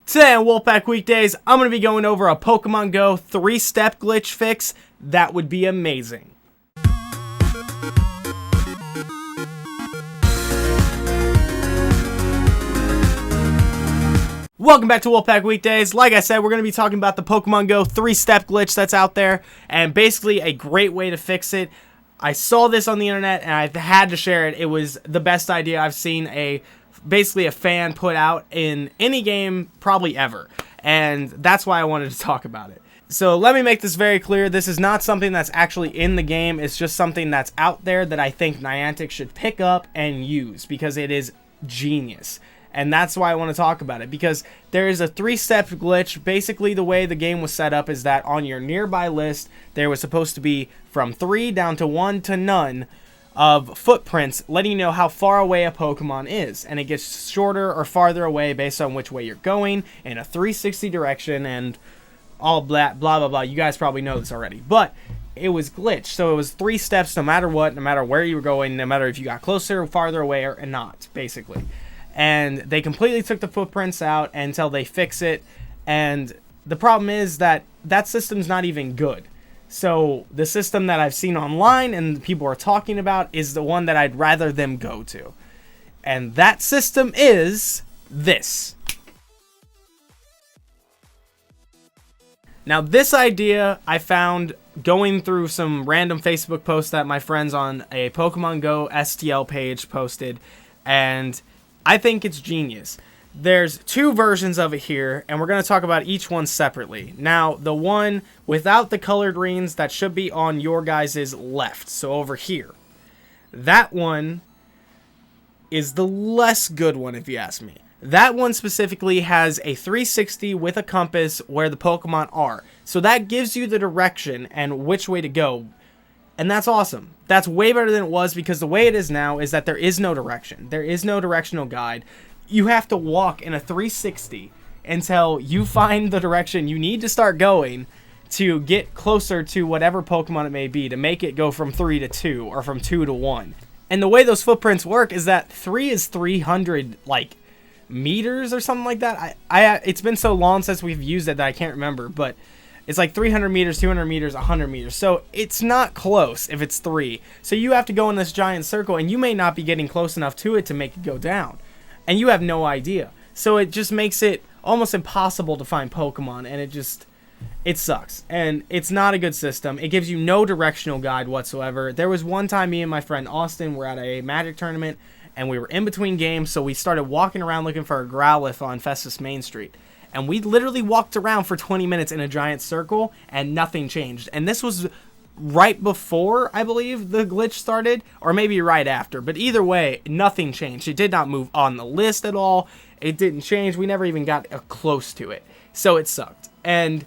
Today on Wolf Pack Weekdays, I'm going to be going over a Pokemon Go 3-step glitch fix that would be amazing. Welcome back to Wolf Pack Weekdays. Like I said, we're going to be talking about the Pokemon Go 3-step glitch that's out there, and basically a great way to fix it. I saw this on the internet, and I had to share it. It was the best idea I've seen basically a fan put out in any game probably ever, and that's why I wanted to talk about it. So let me make this very clear. This is not something that's actually in the game. It's just something that's out there that I think Niantic should pick up and use because it is genius. And that's why I want to talk about it, because there is a 3-step glitch. Basically, the way the game was set up is that on your nearby list, there was supposed to be from 3 down to 1 to none of footprints letting you know how far away a Pokemon is. And it gets shorter or farther away based on which way you're going in a 360 direction and all blah, blah, blah, blah. You guys probably know this already. But it was glitched. So it was 3 steps no matter what, no matter where you were going, no matter if you got closer or farther away or not, basically. And they completely took the footprints out until they fix it. And the problem is that that system's not even good. So the system that I've seen online and people are talking about is the one that I'd rather them go to. And that system is this. Now, this idea I found going through some random Facebook posts that my friends on a Pokemon Go STL page posted, and I think it's genius. There's 2 versions of it here, and we're going to talk about each one separately. Now, the one without the colored rings that should be on your guys' left, so over here. That one is the less good one, if you ask me. That one specifically has a 360 with a compass where the Pokemon are. So that gives you the direction and which way to go. And that's awesome. That's way better than it was, because the way it is now is that there is no direction. There is no directional guide. You have to walk in a 360 until you find the direction you need to start going to get closer to whatever Pokemon it may be, to make it go from 3 to 2 or from 2 to 1. And the way those footprints work is that 3 is 300 meters or something like that. It's been so long since we've used it that I can't remember, but it's like 300 meters, 200 meters, 100 meters. So it's not close if it's 3. So you have to go in this giant circle, and you may not be getting close enough to it to make it go down. And you have no idea. So it just makes it almost impossible to find Pokemon, and it sucks. And it's not a good system. It gives you no directional guide whatsoever. There was one time me and my friend Austin were at a Magic tournament, and we were in between games, so we started walking around looking for a Growlithe on Festus Main Street. And we literally walked around for 20 minutes in a giant circle, and nothing changed. And this was right before, I believe, the glitch started, or maybe right after. But either way, nothing changed. It did not move on the list at all. It didn't change. We never even got close to it. So it sucked. And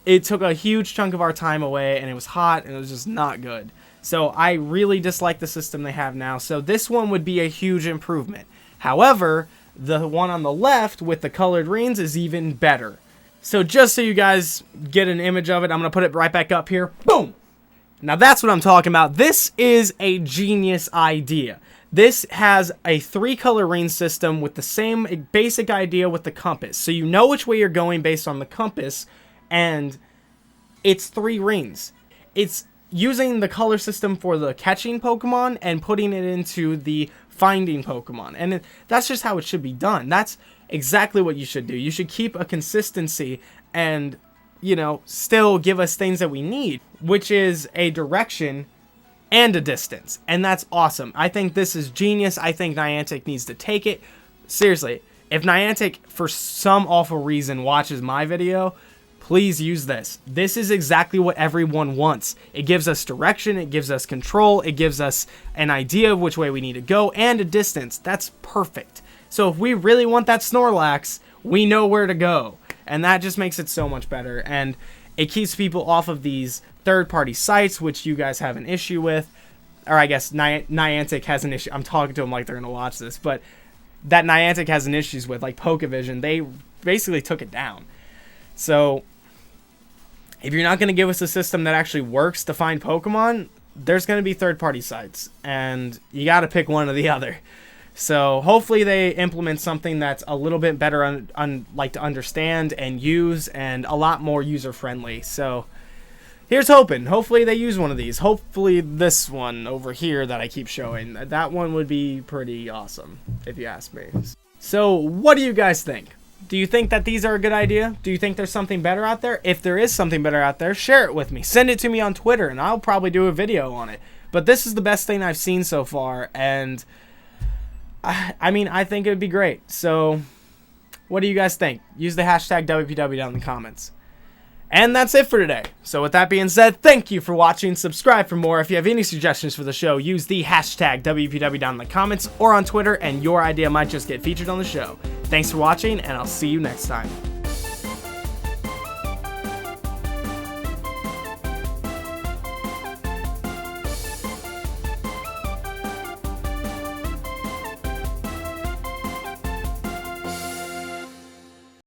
it took a huge chunk of our time away, and it was hot, and it was just not good. So I really dislike the system they have now. So this one would be a huge improvement. However, the one on the left with the colored rings is even better. So just so you guys get an image of it, I'm going to put it right back up here. Boom! Now that's what I'm talking about. This is a genius idea. This has a 3-color ring system with the same basic idea with the compass. So you know which way you're going based on the compass, and it's 3 rings. It's using the color system for the catching Pokemon and putting it into the finding Pokemon. And that's just how it should be done. That's exactly what you should do. You should keep a consistency and, still give us things that we need, which is a direction and a distance. And that's awesome. I think this is genius. I think Niantic needs to take it. Seriously, if Niantic, for some awful reason, watches my video, please use this. This is exactly what everyone wants. It gives us direction, it gives us control, it gives us an idea of which way we need to go, and a distance. That's perfect. So if we really want that Snorlax, we know where to go. And that just makes it so much better. And it keeps people off of these third-party sites, which you guys have an issue with. Or I guess Niantic has an issue. I'm talking to them like they're going to watch this. But that Niantic has an issues with, like Pokevision, they basically took it down. So if you're not going to give us a system that actually works to find Pokemon, there's going to be third-party sites, and you got to pick one or the other. So hopefully they implement something that's a little bit better like to understand and use, and a lot more user friendly. So here's hoping. Hopefully they use one of these. Hopefully this one over here that I keep showing. That one would be pretty awesome, if you ask me. So what do you guys think? Do you think that these are a good idea? Do you think there's something better out there? If there is something better out there, share it with me. Send it to me on Twitter, and I'll probably do a video on it. But this is the best thing I've seen so far, and I mean, I think it would be great. So what do you guys think? Use the hashtag WPW down in the comments. And that's it for today. So with that being said, thank you for watching. Subscribe for more. If you have any suggestions for the show, use the hashtag WPW down in the comments or on Twitter, and your idea might just get featured on the show. Thanks for watching, and I'll see you next time.